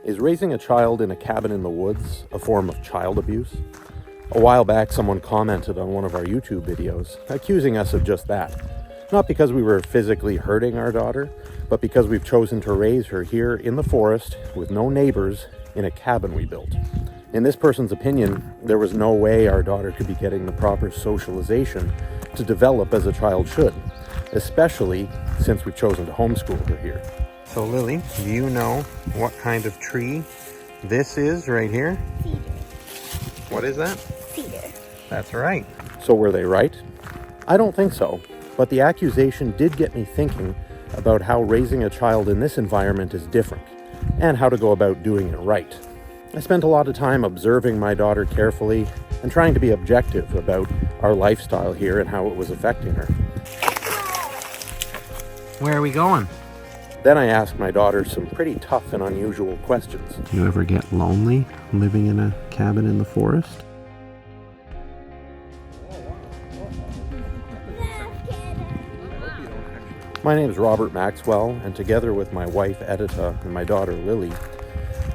Is raising a child in a cabin in the woods a form of child abuse? A while back, someone commented on one of our YouTube videos, accusing us of just that. Not because we were physically hurting our daughter, but because we've chosen to raise her here in the forest with no neighbors in a cabin we built. In this person's opinion, there was no way our daughter could be getting the proper socialization to develop as a child should, especially since we've chosen to homeschool her here. So Lily, do you know what kind of tree this is right here? Cedar. What is that? Cedar. That's right. So were they right? I don't think so, but the accusation did get me thinking about how raising a child in this environment is different, and how to go about doing it right. I spent a lot of time observing my daughter carefully and trying to be objective about our lifestyle here and how it was affecting her. Where are we going? Then I asked my daughter some pretty tough and unusual questions. You ever get lonely living in a cabin in the forest? My name is Robert Maxwell, and together with my wife Edita and my daughter Lily,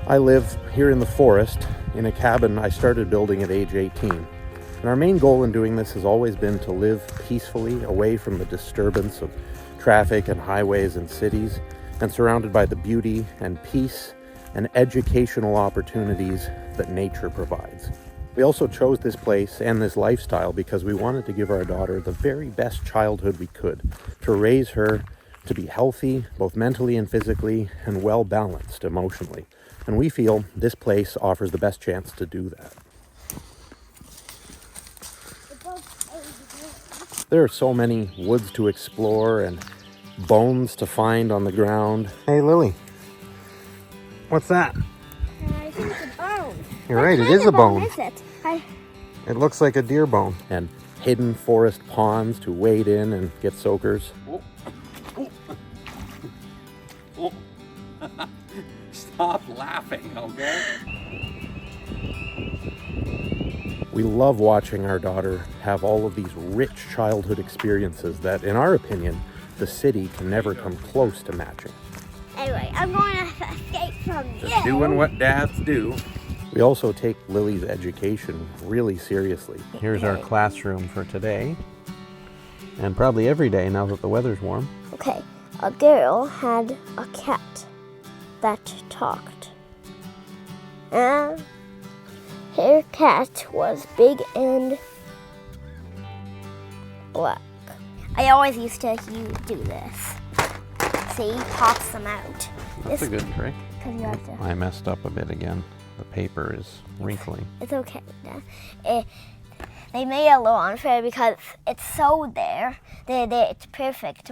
I live here in the forest in a cabin I started building at age 18. And our main goal in doing this has always been to live peacefully away from the disturbance of traffic and highways and cities, and surrounded by the beauty and peace and educational opportunities that nature provides. We also chose this place and this lifestyle because we wanted to give our daughter the very best childhood we could, to raise her to be healthy, both mentally and physically, and well-balanced emotionally. And we feel this place offers the best chance to do that. There are so many woods to explore and bones to find on the ground. Hey Lily, what's that? I think it's a bone. You're right, it is a bone. What is it? It looks like a deer bone. And hidden forest ponds to wade in and get soakers. Stop laughing, okay? We love watching our daughter have all of these rich childhood experiences that, in our opinion, the city can never come close to matching. Anyway, I'm going to escape from you. Just doing what dads do. We also take Lily's education really seriously. Here's our classroom for today, and probably every day now that the weather's warm. Okay, a girl had a cat that talked. And her cat was big and black. I always used to do this. See, pops them out. That's a good trick. Because you have to. I messed up a bit again. The paper is wrinkling. It's okay. They made it a little unfair because it's so there. It's perfect,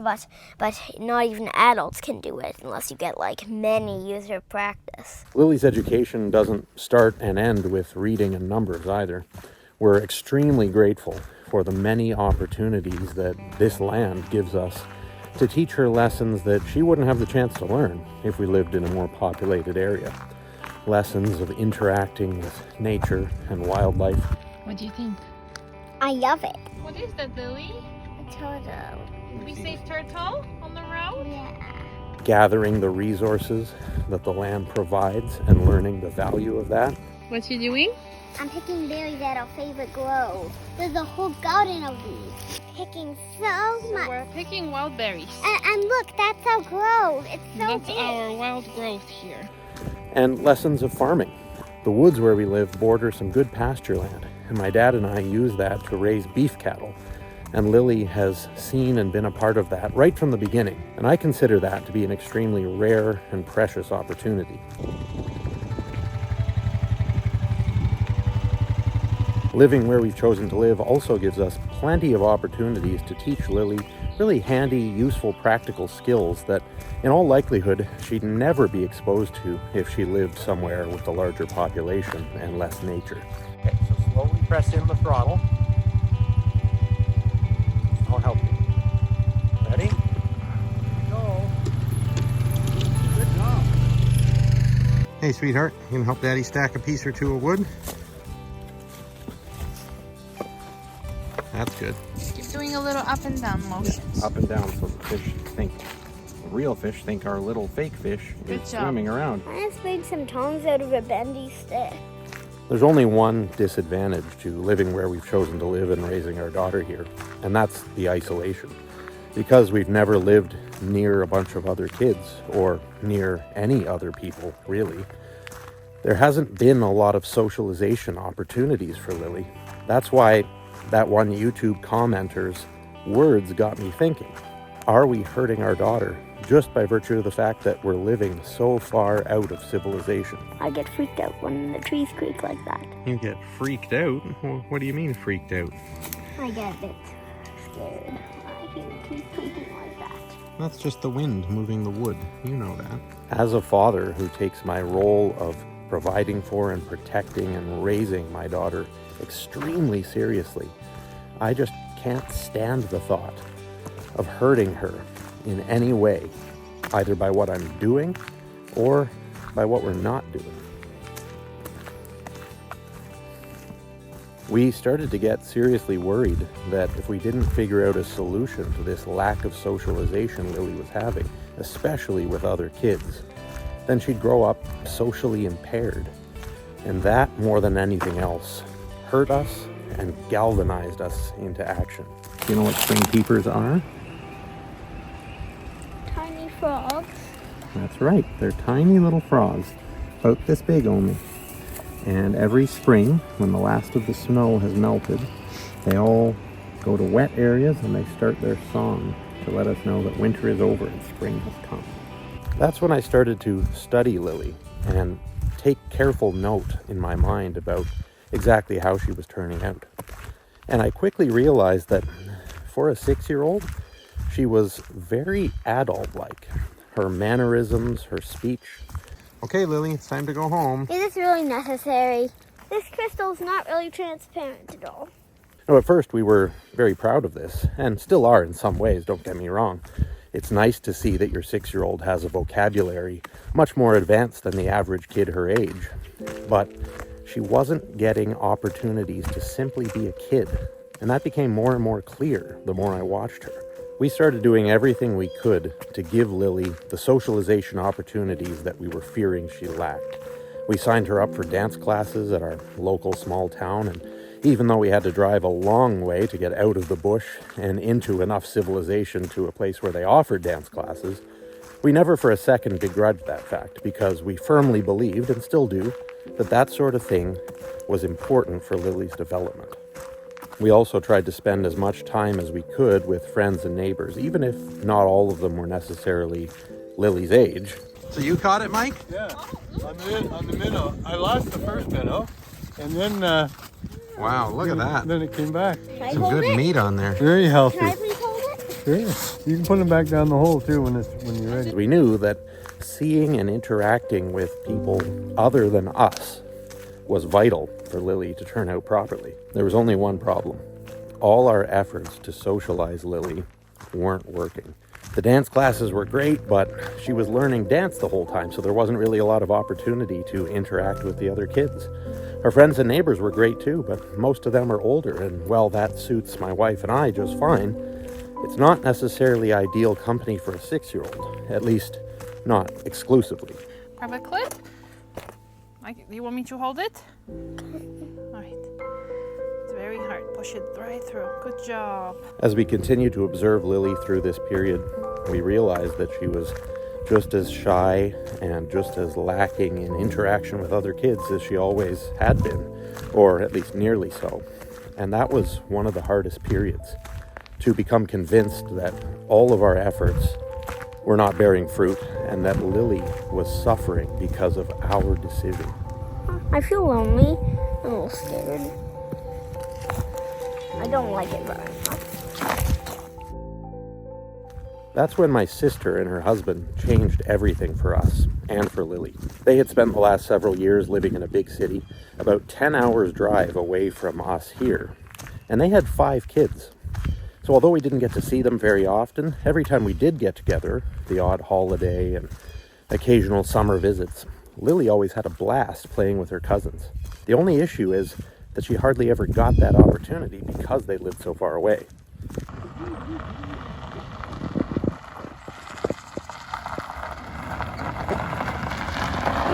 but not even adults can do it unless you get like many user practice. Lily's education doesn't start and end with reading and numbers either. We're extremely grateful for the many opportunities that this land gives us to teach her lessons that she wouldn't have the chance to learn if we lived in a more populated area. Lessons of interacting with nature and wildlife. What do you think? I love it. What is that, Lily? A turtle. We save turtle on the road? Yeah. Gathering the resources that the land provides and learning the value of that. What you doing? I'm picking berries at our favorite grove. There's a whole garden of these. Picking so much. We're picking wild berries. And look, that's our grove. It's so That's big. our wild growth here. And lessons of farming. The woods where we live border some good pasture land, and my dad and I use that to raise beef cattle. And Lily has seen and been a part of that right from the beginning, and I consider that to be an extremely rare and precious opportunity. Living where we've chosen to live also gives us plenty of opportunities to teach Lily really handy, useful, practical skills that, in all likelihood, she'd never be exposed to if she lived somewhere with a larger population and less nature. Okay, so slowly press in the throttle. I'll help you. Ready? Go. Good job. Hey, sweetheart, you can help Daddy stack a piece or two of wood? That's good. Keep doing a little up and down motions. Up and down so the fish think real fish think our little fake fish Good is job. swimming around. I just made some tongs out of a bendy stick. There's only one disadvantage to living where we've chosen to live and raising our daughter here, and that's the isolation. Because we've never lived near a bunch of other kids, or near any other people, really, there hasn't been a lot of socialization opportunities for Lily. That's why that one YouTube commenter's words got me thinking. Are we hurting our daughter just by virtue of the fact that we're living so far out of civilization? I get freaked out when the trees creak like that. You get freaked out? What do you mean freaked out? I get a bit scared. I hear the trees creaking like that. That's just the wind moving the wood. You know that. As a father who takes my role of providing for and protecting and raising my daughter extremely seriously, I just can't stand the thought of hurting her in any way, either by what I'm doing or by what we're not doing. We started to get seriously worried that if we didn't figure out a solution to this lack of socialization Lily was having, especially with other kids, then she'd grow up socially impaired. And that, more than anything else, hurt us and galvanized us into action. You know what spring peepers are? Tiny frogs. That's right, they're tiny little frogs, about this big only. And every spring, when the last of the snow has melted, they all go to wet areas and they start their song to let us know that winter is over and spring has come. That's when I started to study Lily and take careful note in my mind about exactly how she was turning out. And I quickly realized that for a 6-year-old, she was very adult-like. Her mannerisms, her speech. Okay, Lily, it's time to go home. Is this really necessary? This crystal's not really transparent at all. Now, at first, we were very proud of this, and still are in some ways, don't get me wrong. It's nice to see that your 6-year-old has a vocabulary much more advanced than the average kid her age. But she wasn't getting opportunities to simply be a kid, and that became more and more clear the more I watched her. We started doing everything we could to give Lily the socialization opportunities that we were fearing she lacked. We signed her up for dance classes at our local small town, and even though we had to drive a long way to get out of the bush and into enough civilization to a place where they offered dance classes, we never for a second begrudged that fact, because we firmly believed, and still do, that that sort of thing was important for Lily's development. We also tried to spend as much time as we could with friends and neighbors, even if not all of them were necessarily Lily's age. So you caught it, Mike? Yeah, on the minnow. I lost the first minnow, and then Wow, look at that. Then it came back. Can I Some hold good it? meat on there. Very healthy. Can I please hold it? Sure. You can put them back down the hole too when you're ready. We knew that seeing and interacting with people other than us was vital for Lily to turn out properly. There was only one problem. All our efforts to socialize Lily weren't working. The dance classes were great, but she was learning dance the whole time, so there wasn't really a lot of opportunity to interact with the other kids. Her friends and neighbors were great too, but most of them are older, and well, that suits my wife and I just fine. It's not necessarily ideal company for a 6-year-old, at least not exclusively. Grab a clip. Do you want me to hold it? Alright. It's very hard. Push it right through. Good job. As we continued to observe Lily through this period, we realized that she was just as shy and just as lacking in interaction with other kids as she always had been, or at least nearly so. And that was one of the hardest periods, to become convinced that all of our efforts were not bearing fruit and that Lily was suffering because of our decision. I feel lonely. I'm a little scared. I don't like it very much. That's when my sister and her husband changed everything for us and for Lily. They had spent the last several years living in a big city, about 10 hours drive away from us here, and they had 5 kids. So although we didn't get to see them very often, every time we did get together, the odd holiday and occasional summer visits, Lily always had a blast playing with her cousins. The only issue is that she hardly ever got that opportunity because they lived so far away.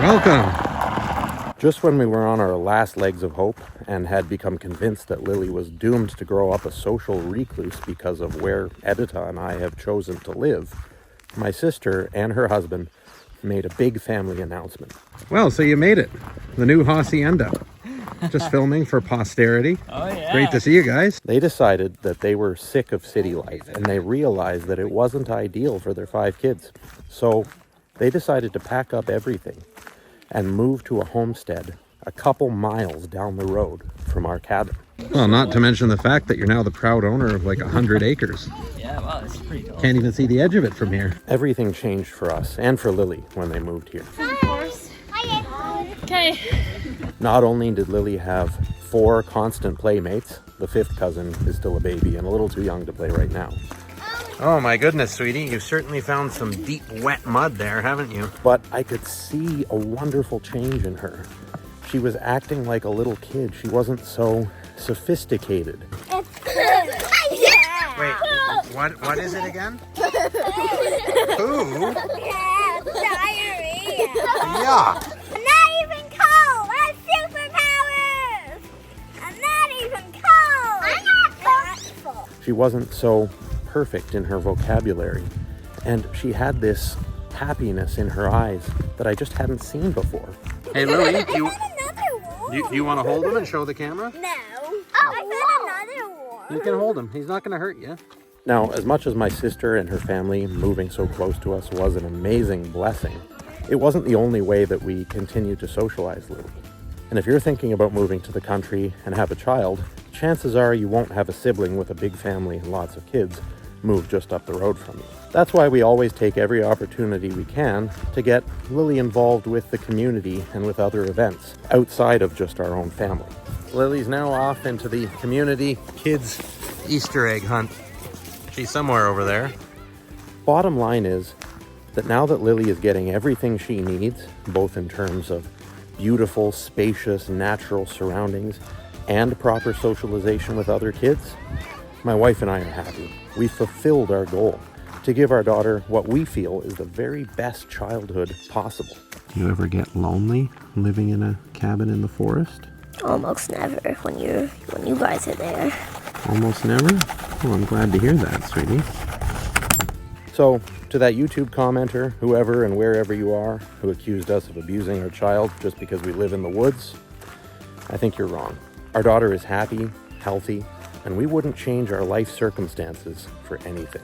Welcome. Just when we were on our last legs of hope and had become convinced that Lily was doomed to grow up a social recluse because of where Edita and I have chosen to live, my sister and her husband made a big family announcement. Well, so you made it. The new hacienda. Just filming for posterity. Oh yeah. Great to see you guys. They decided that they were sick of city life and they realized that it wasn't ideal for their 5 kids. So they decided to pack up everything and move to a homestead a couple miles down the road from our cabin. Well, not to mention the fact that you're now the proud owner of like 100 acres. Yeah, wow, this is pretty cool. Can't even see the edge of it from here. Everything changed for us and for Lily when they moved here. Okay. Not only did Lily have 4 constant playmates, the 5th cousin is still a baby and a little too young to play right now. Oh my goodness, sweetie, you've certainly found some deep, wet mud there, haven't you? But I could see a wonderful change in her. She was acting like a little kid. She wasn't so sophisticated. Wait, what is it again? Poo? Diarrhea. Yeah. I'm not even cold. I have superpowers. I'm not even cold. I'm not cold. She wasn't so perfect in her vocabulary, and she had this happiness in her eyes that I just hadn't seen before. Hey Lily, do you want to hold him and show the camera? No. Oh, I found another one. You can hold him. He's not going to hurt you. Now, as much as my sister and her family moving so close to us was an amazing blessing, it wasn't the only way that we continued to socialize Lily. And if you're thinking about moving to the country and have a child, chances are you won't have a sibling with a big family and lots of kids move just up the road from you. That's why we always take every opportunity we can to get Lily involved with the community and with other events outside of just our own family. Lily's now off into the community kids Easter egg hunt. She's somewhere over there. Bottom line is that now that Lily is getting everything she needs, both in terms of beautiful, spacious, natural surroundings and proper socialization with other kids, my wife and I are happy. We fulfilled our goal to give our daughter what we feel is the very best childhood possible. Do you ever get lonely living in a cabin in the forest? Almost never when you guys are there. Almost never? Well, I'm glad to hear that, sweetie. So, to that YouTube commenter, whoever and wherever you are, who accused us of abusing our child just because we live in the woods, I think you're wrong. Our daughter is happy, healthy, and we wouldn't change our life circumstances for anything.